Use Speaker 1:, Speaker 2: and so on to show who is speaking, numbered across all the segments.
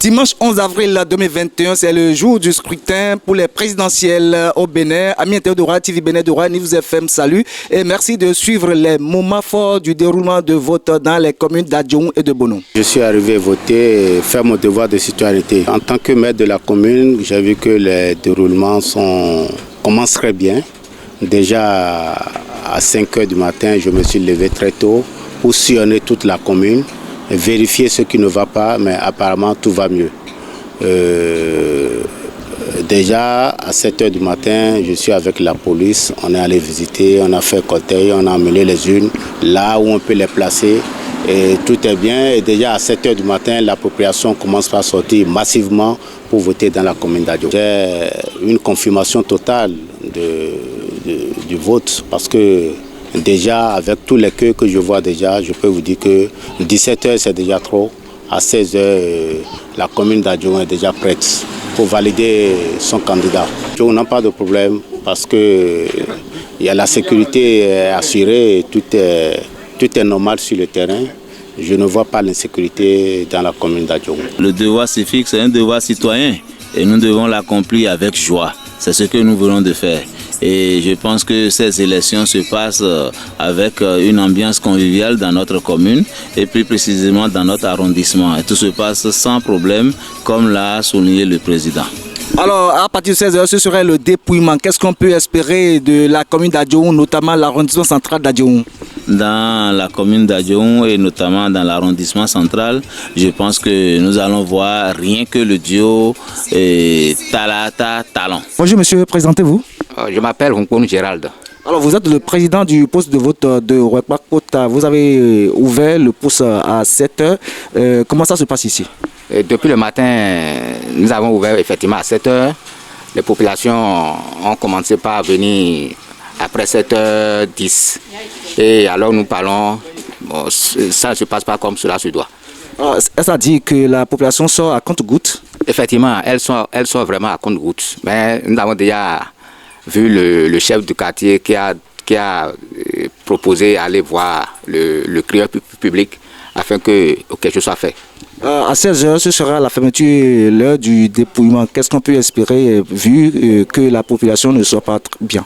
Speaker 1: Dimanche 11 avril 2021, c'est le jour du scrutin pour les présidentielles au Bénin. Amis internautes de TV Bénin de Nivu FM, salut et merci de suivre les moments forts du déroulement de vote dans les communes d'Adjoum et de Bono.
Speaker 2: Je suis arrivé voter et faire mon devoir de citoyenneté. En tant que maire de la commune, j'ai vu que les déroulements commencent très bien. Déjà à 5 h du matin, je me suis levé très tôt pour sillonner toute la commune, vérifier ce qui ne va pas, mais apparemment tout va mieux. Déjà à 7 h du matin, je suis avec la police, on est allé visiter, on a fait cortège, on a emmené les urnes là où on peut les placer et tout est bien. Et déjà à 7 h du matin, la population commence par sortir massivement pour voter dans la commune d'Adjoum. J'ai une confirmation totale du vote parce que déjà avec tous les queues que je vois déjà, je peux vous dire que 17 h c'est déjà trop. À 16 h, la commune d'Adjoum est déjà prête pour valider son candidat. On n'a pas de problème parce que il y a la sécurité assurée et tout est normal sur le terrain. Je ne vois pas l'insécurité dans la commune d'Adjoum.
Speaker 3: Le devoir civique, c'est un devoir citoyen et nous devons l'accomplir avec joie. C'est ce que nous venons de faire. Et je pense que ces élections se passent avec une ambiance conviviale dans notre commune et plus précisément dans notre arrondissement. Et tout se passe sans problème, comme l'a souligné le président.
Speaker 1: Alors, à partir de 16 h, ce serait le dépouillement. Qu'est-ce qu'on peut espérer de la commune d'Adjoum, notamment l'arrondissement central d'Adjoum?
Speaker 3: Dans la commune d'Adjoum et notamment dans l'arrondissement central, je pense que nous allons voir rien que le duo Talata-Talon.
Speaker 1: Bonjour monsieur, présentez-vous.
Speaker 4: Je m'appelle Ronkoun Gérald.
Speaker 1: Alors vous êtes le président du poste de vote de Ouekpakota. Vous avez ouvert le poste à 7 h. Comment ça se passe ici?
Speaker 4: Depuis le matin, nous avons ouvert effectivement à 7 h. Les populations ont commencé par venir après 7 h 10. Et alors nous parlons, ça ne se passe pas comme cela se doit.
Speaker 1: Ça dit que la population sort à compte-gouttes?
Speaker 4: Effectivement, elle sort vraiment à compte-gouttes. Mais nous avons déjà vu le chef du quartier qui a proposé d'aller voir le crieur public afin que quelque chose soit fait.
Speaker 1: À 16 h, ce sera la fermeture, l'heure du dépouillement. Qu'est-ce qu'on peut espérer vu que la population ne soit pas bien?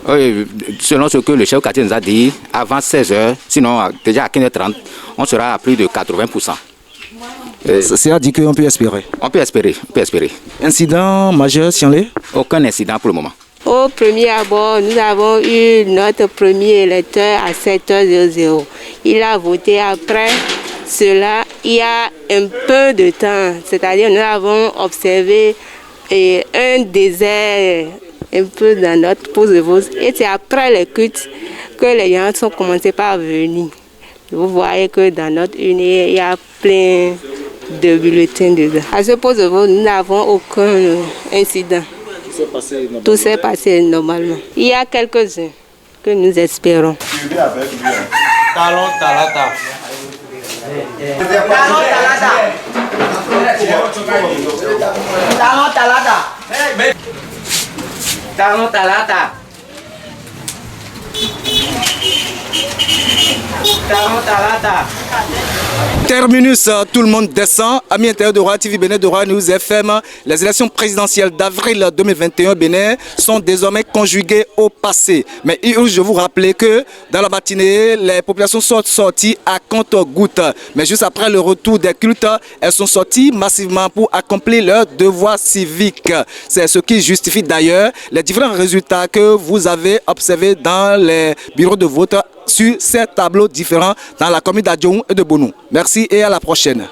Speaker 4: Oui, selon ce que le chef du quartier nous a dit, avant 16 h, sinon déjà à 15 h 30, on sera à plus de 80%.
Speaker 1: C'est-à-dire qu'on peut espérer?
Speaker 4: On peut espérer.
Speaker 1: Incident majeur, Sianlé?
Speaker 4: Aucun incident pour le moment.
Speaker 5: Au premier abord, nous avons eu notre premier électeur à 7 h 00. Il a voté après cela il y a un peu de temps. C'est-à-dire nous avons observé un désert un peu dans notre poste de vote. Et c'est après les cultes que les gens sont commencés par venir. Vous voyez que dans notre unité, il y a plein de bulletins dedans. À ce poste de vote, nous n'avons aucun incident. Tout s'est passé normalement. Il y a quelques-uns que nous espérons.
Speaker 6: Talon Talata. Talon Talata. Talon Talata.
Speaker 1: Terminus, tout le monde descend. Amis internautes de TV Bénin de Nivu FM, les élections présidentielles d'avril 2021 Bénin sont désormais conjuguées au passé. Mais je vous rappelle que dans la matinée, les populations sont sorties à compte-gouttes. Mais juste après le retour des cultes, elles sont sorties massivement pour accomplir leur devoir civique. C'est ce qui justifie d'ailleurs les différents résultats que vous avez observés dans les bureaux de vote sur ces tableaux différents dans la commune d'Adjoum et de Bono. Merci et à la prochaine.